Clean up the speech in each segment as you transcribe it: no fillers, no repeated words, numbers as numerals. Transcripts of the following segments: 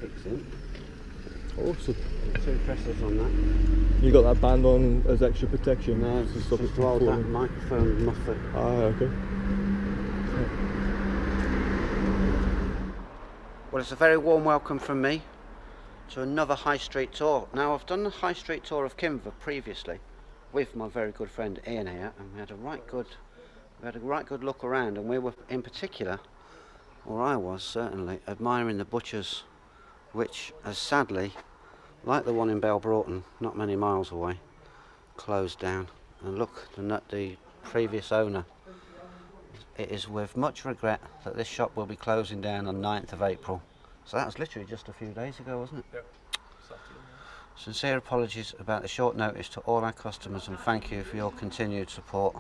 kicks in. Awesome. 2 presses on that. You got that band on as extra protection? No, to it's stop just it to from hold that falling? microphone muffler. Ah, okay. Well, it's a very warm welcome from me to another high street tour. Now, I've done the high street tour of Kinver previously with my very good friend Ian here, and we had a right good look around, and we were in particular, or I was certainly, admiring the butchers, which has sadly, like the one in Bell Broughton, not many miles away, closed down. And look, the previous owner, it is with much regret that this shop will be closing down on 9th of April. So that was literally just a few days ago, wasn't it? Yep. Saturday. Sincere apologies about the short notice to all our customers, and thank you for your continued support.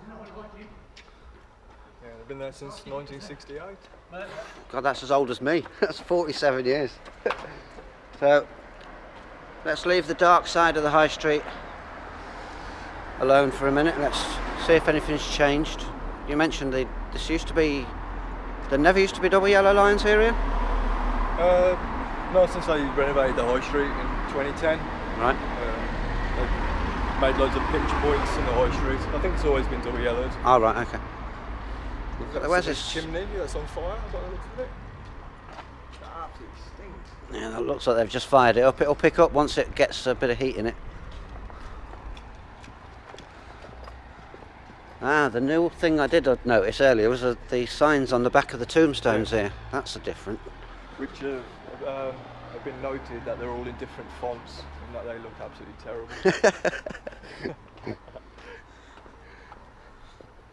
Yeah, they've been there since 1968. God, that's as old as me. That's 47 years. So, let's leave the dark side of the high street alone for a minute. Let's see if anything's changed. You mentioned there never used to be double yellow lines here, Ian? No, since I renovated the high street in 2010. Right. They've made loads of pinch points in the high street. I think it's always been double yellowed. Oh, right, okay. Where's this chimney that's on fire? By the looks of it. That absolutely stinks. Yeah, that looks like they've just fired it up. It'll pick up once it gets a bit of heat in it. Ah, the new thing I did notice earlier was the signs on the back of the tombstones here. That's a different. Which have been noted that they're all in different fonts and that they look absolutely terrible.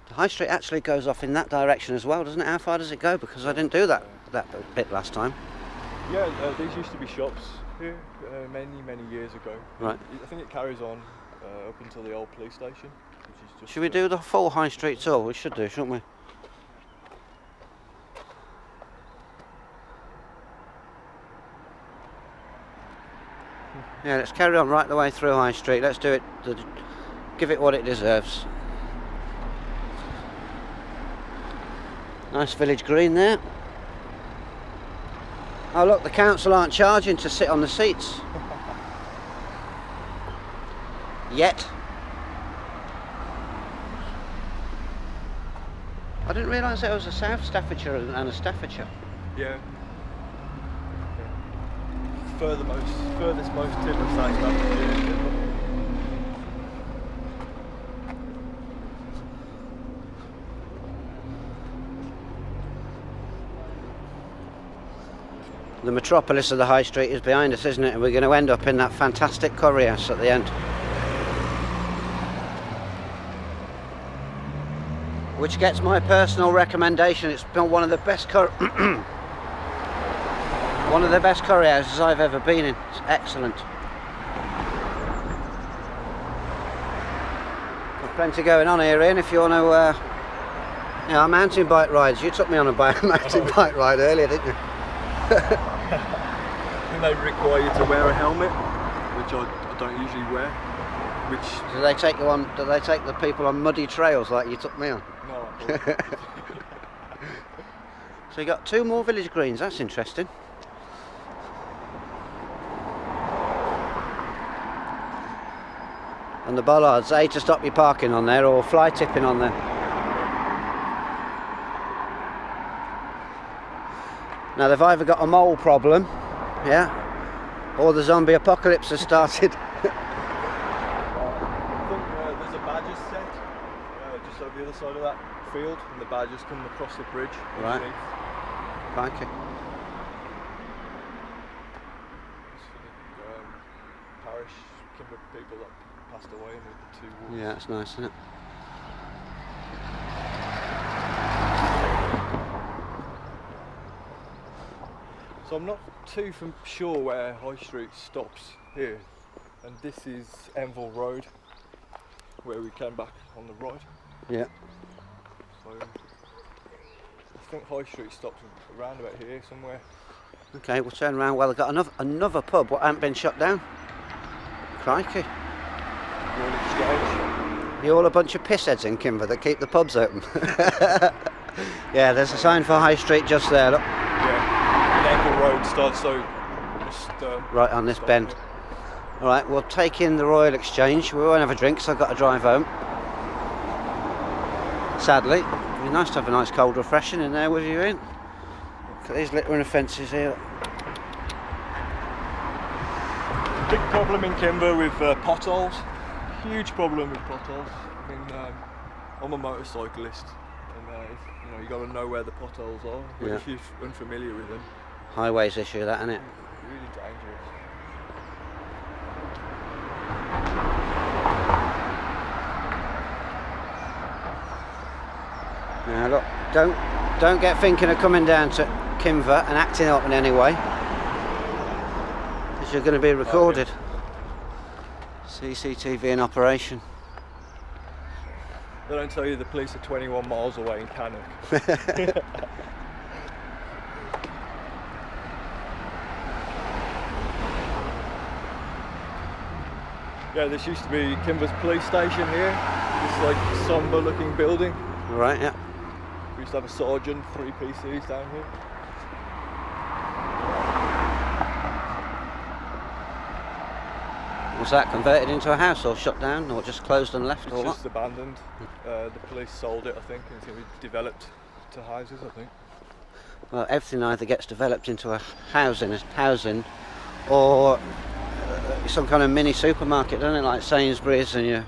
The high street actually goes off in that direction as well, doesn't it? How far does it go? Because I didn't do that bit last time. Yeah, these used to be shops here many years ago. Right. I think it carries on up until the old police station. Which is just, Should we do the full high street tour? We should do, shouldn't we? Yeah, let's carry on right the way through High Street. Let's do it, give it what it deserves. Nice village green there. Oh look, the council aren't charging to sit on the seats. Yet. I didn't realise there was a South Staffordshire and a Staffordshire. Yeah. Furthest most tip of South Staffordshire. The metropolis of the high street is behind us, isn't it? And we're going to end up in that fantastic curry house at the end. Which gets my personal recommendation. It's been one of the best one of the best curry houses I've ever been in. It's excellent. Got plenty going on here, Ian, if you want to mountain bike rides. You took me on a mountain bike ride earlier, didn't you? And they require you to wear a helmet, which I don't usually wear. Which do they take you on? Do they take the people on muddy trails like you took me on? No. So you got 2 more village greens. That's interesting. And the bollards, A, to stop you parking on there or fly tipping on there. Now they've either got a mole problem, yeah, or the zombie apocalypse has started. I think there's a badgers set just over the other side of that field, and the badgers come across the bridge. Right. Thank you. It's for the parish Kimber people that passed away with the 2 wars. Yeah, that's nice, isn't it? So I'm not too sure where High Street stops here, and this is Enville Road, where we came back on the right. Yeah. So I think High Street stops around about here somewhere. Okay, we'll turn around. Well, they've got another pub what hasn't been shut down. Crikey. You're all a bunch of pissheads in Kinver that keep the pubs open. Yeah, there's a sign for High Street just there, look. Yeah, and Enville Road starts, so Just right on this stop bend. here. Alright, we'll take in the Royal Exchange. We won't have a drink because I've got to drive home. Sadly. It'd be nice to have a nice cold refreshing in there with you in. Look at these littering offences here. Big problem in Kimber with potholes. Huge problem with potholes. I mean, I'm a motorcyclist, and you got to know where the potholes are. But Yeah. if you're unfamiliar with them, Highways issue, that, isn't it? really dangerous. Now look, don't get thinking of coming down to Kinver and acting up in any way, because you're going to be recorded. CCTV in operation. They don't tell you the police are 21 miles away in Cannock. Yeah, this used to be Kimber's police station here. This like somber looking building. Right, yeah. We used to have a sergeant, 3 PCs down here. Was that converted into a house or shut down or just closed and left It's or just what? abandoned. The police sold it, I think, and it's going to be developed to houses, I think. Well, everything either gets developed into a housing or some kind of mini supermarket, doesn't it? Like Sainsbury's and your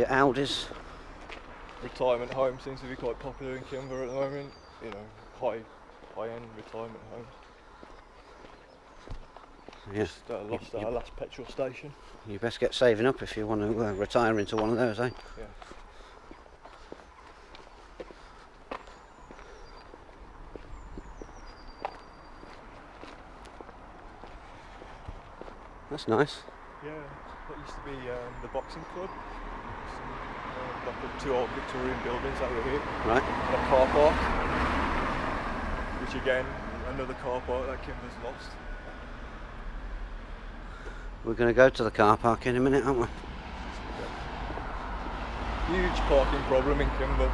Aldi's. Retirement home seems to be quite popular in Kimber at the moment. You know, high-end retirement homes. Yeah. Just lost our last petrol station. You best get saving up if you want to retire into one of those, eh? Yeah. That's nice. Yeah, that used to be the boxing club. Like the 2 old Victorian buildings that were here. Right. And a car park. Which again, another car park that Kimber's lost. We're going to go to the car park in a minute, aren't we? Huge parking problem in Kimber.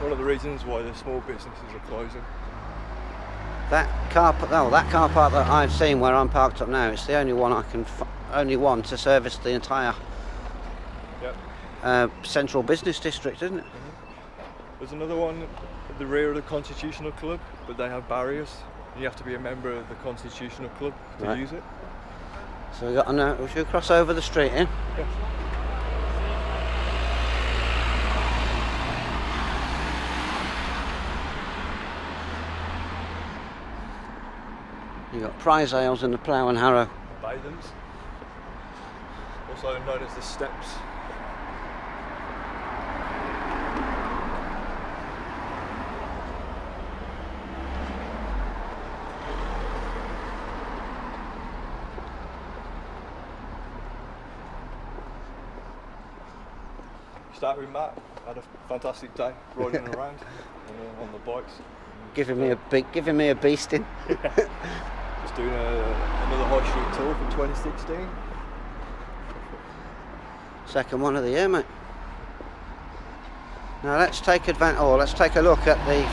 One of the reasons why the small businesses are closing. That car park that I've seen where I'm parked up now, it's the only one only one to service the entire central business district, isn't it? Mm-hmm. There's another one at the rear of the Constitutional Club, but they have barriers. You have to be a member of the Constitutional Club to use it. So we got we should cross over the street in. Yeah. You got prize ales in the Plough and Harrow. Bathens, also known as the Steps. Start with Matt. Had a fantastic day riding around on the bikes. Giving me a beasting. Just doing another high street tour for 2016. Second one of the year, mate. Now let's take a look at the,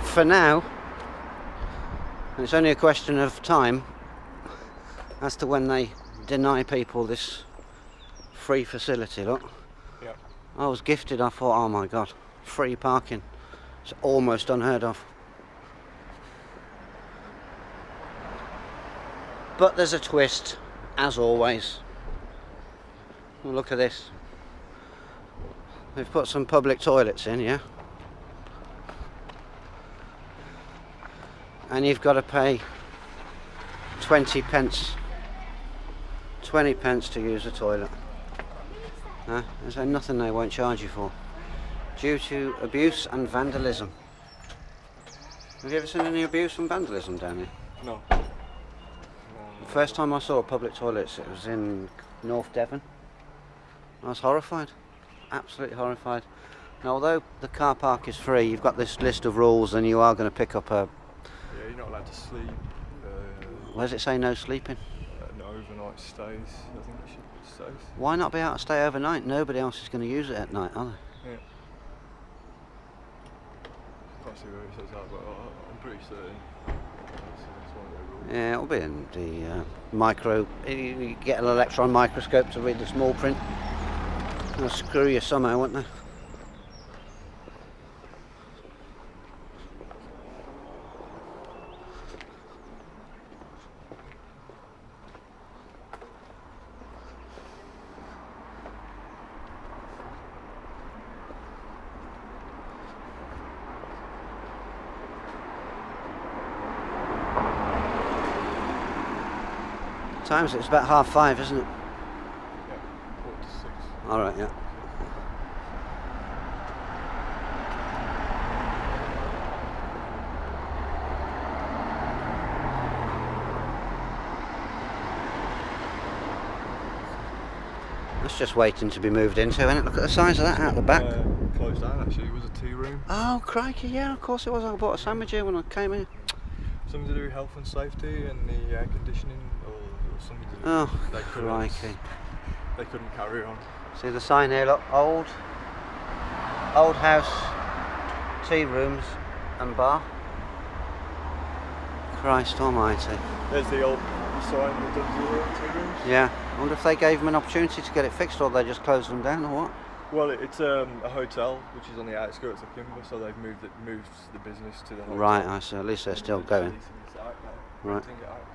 for now, and it's only a question of time as to when they deny people this free facility. Look. Yeah. I was gifted, I thought, oh my god, free parking. It's almost unheard of. But there's a twist, as always. Well, look at this. They've put some public toilets in, yeah? And you've got to pay 20 pence. 20 pence to use the toilet. Is there nothing they won't charge you for? Due to abuse and vandalism. Have you ever seen any abuse and vandalism down here? No. The first time I saw a public toilet, it was in North Devon. I was horrified. Absolutely horrified. Now, although the car park is free, you've got this list of rules and you are going to pick up a... Yeah, you're not allowed to sleep. Where does it say no sleeping? No overnight stays. I think it should be stays. Why not be able to stay overnight? Nobody else is going to use it at night, are they? Yeah. Can't see where it says that, but I'm pretty certain that's one of their rules. Yeah, it'll be in the micro. You get an electron microscope to read the small print. They'll screw you somehow, won't they? Times it's about 5:30, isn't it? Yeah, 4 to 6. All right, yeah. That's just waiting to be moved into, isn't it? Look at the size of that out the back. Closed down actually. It was a tea room. Oh, crikey, yeah, of course it was. I bought a sandwich here when I came in. Something to do with health and safety and the air conditioning, or something to do. Oh, They crikey. couldn't carry on. See the sign here, look, old house, tea rooms and bar. Christ almighty. There's the old sign that does the tea rooms. Yeah, I wonder if they gave them an opportunity to get it fixed or they just closed them down or what? Well, it's a hotel which is on the outskirts of Kimber, so they've moved the business to the hotel. Right, I see, at least they're still going. Right. Renting it out.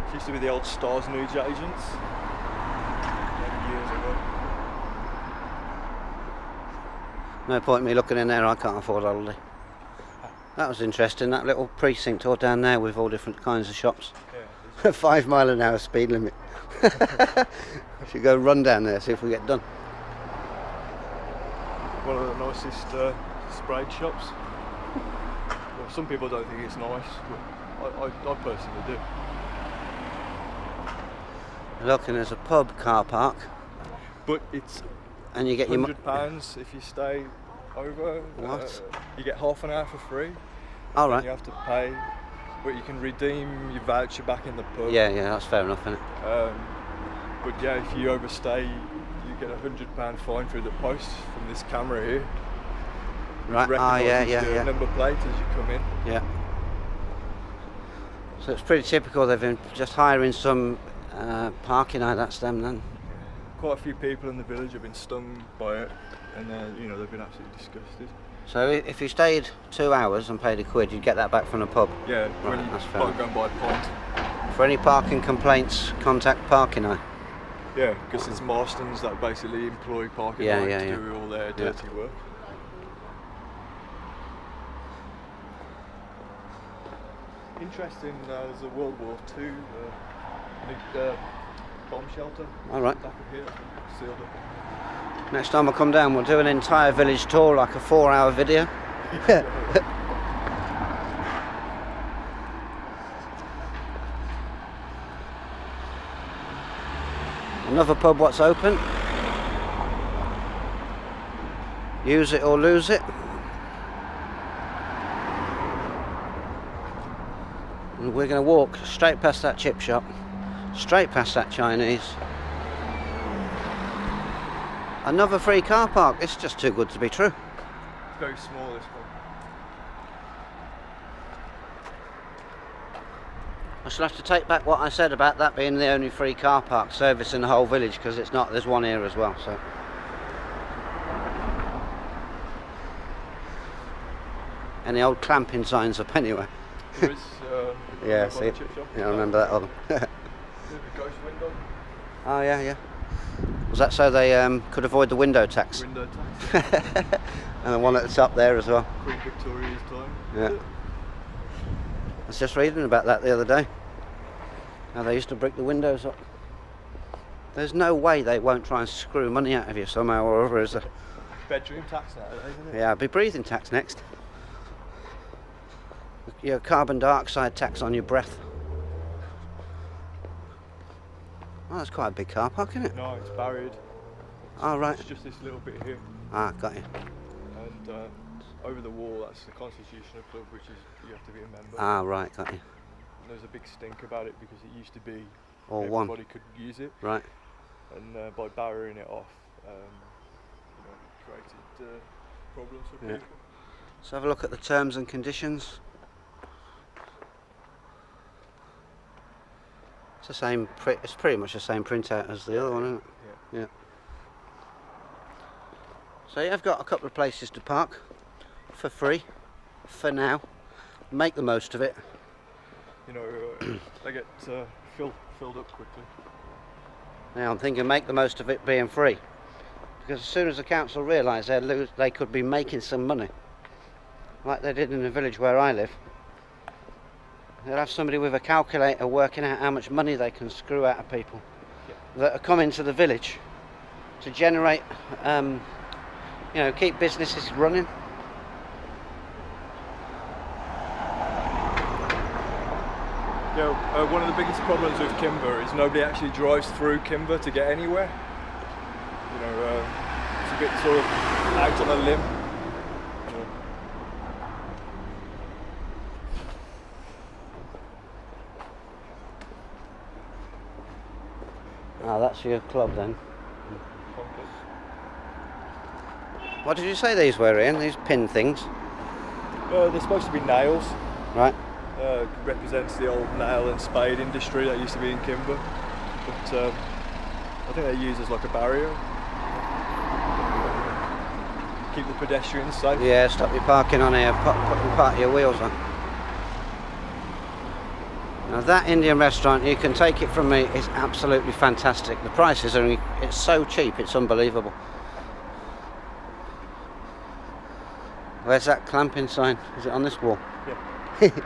It used to be the old Stars News agents. Years ago. No point in me looking in there, I can't afford a holiday. That was interesting, that little precinct all down there with all different kinds of shops. Yeah. 5 mile an hour speed limit. Should go run down there, see if we get done. One of the nicest sprayed shops. Well, some people don't think it's nice, but I personally do. Look, and there's a pub car park. But it's And you get your £100 if you stay over. What? You get half an hour for free. All You right. have to pay, but you can redeem your voucher back in the pub. Yeah, that's fair enough, isn't it? But yeah, if you overstay, you get a £100 fine through the post from this camera here. Right. Recognises the number plate as you come in. Yeah. So it's pretty typical. They've been just hiring some parking. That's them then. Quite a few people in the village have been stung by it, and they've been absolutely disgusted. So if you stayed 2 hours and paid £1, you'd get that back from the pub. Yeah, Right, when you that's fair like going by a pint. For any parking complaints, contact Parking Eye. Yeah, because it's Marstons that basically employ parking Yeah, lot yeah, to yeah. do all their dirty work. Interesting, there's a World War II bomb shelter All right. back of here, sealed up. Next time I come down, we'll do an entire village tour, like a 4-hour video. Another pub what's open. Use it or lose it. And we're going to walk straight past that chip shop, straight past that Chinese. Another free car park. It's just too good to be true. It's very small, this one. I shall have to take back what I said about that being the only free car park service in the whole village, because it's not. There's one here as well. So. Any old clamping signs up anywhere? There is, Yeah, by see the it. chip shop. Yeah, I remember that other. There's a ghost window. Oh yeah. Was that so they could avoid the window tax? Window tax. And the one at the top there as well. Queen Victoria's time. Yeah. I was just reading about that the other day. How they used to brick the windows up. There's no way they won't try and screw money out of you somehow or other, is there? Bedroom tax nowadays, isn't it? Yeah, I'll be breathing tax next. Your carbon dioxide tax on your breath. Oh, that's quite a big car park, isn't it? No, it's barried. Oh, right. It's just this little bit here. Ah, got you. And over the wall, that's the Constitutional Club, which is you have to be a member. Ah, right, got you. And there's a big stink about it because it used to be All everybody one. could use it, Right. and by barriering it off, created problems for Yeah. people. Let's have a look at the terms and conditions. It's the same. It's pretty much the same printout as the other one, isn't it? Yeah. So you've got a couple of places to park for free for now. Make the most of it. You know, they get filled up quickly. Now I'm thinking make the most of it being free, because as soon as the council realise they could be making some money, like they did in the village where I live, they'll have somebody with a calculator working out how much money they can screw out of people that are coming to the village to generate, you know, keep businesses running. You know, one of the biggest problems with Kinver is nobody actually drives through Kinver to get anywhere. You know, it's a bit sort of out on a limb. Ah, that's your club then. What did you say these were, Ian? These pin things? They're supposed to be nails. Right. Represents the old nail and spade industry that used to be in Kinver. But I think they're used as like a barrier. Keep the pedestrians safe. Yeah, stop you parking on here, park your wheels on. Now that Indian restaurant, you can take it from me, is absolutely fantastic. The prices are, it's so cheap, it's unbelievable. Where's that clamping sign? Is it on this wall? Yeah. Here it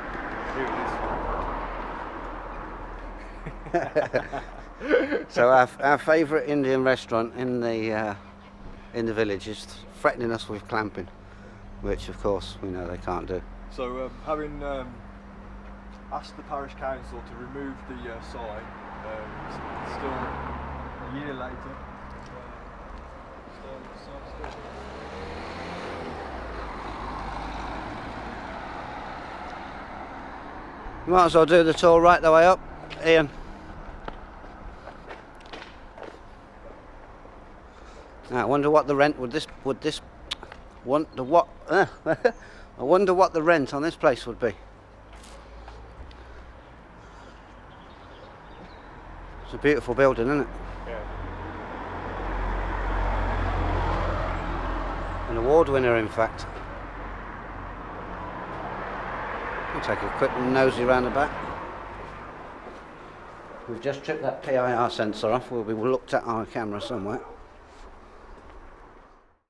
is. So our favourite Indian restaurant in the village is threatening us with clamping, which of course we know they can't do. So having asked the parish council to remove the sign, still a year later, You might as well do the tour right the way up, Ian. Now, I wonder what the rent I wonder what the rent on this place would be. It's a beautiful building, isn't it? Yeah. An award winner, in fact. We'll take a quick nosy round the back. We've just tripped that PIR sensor off. We'll be looked at on a camera somewhere.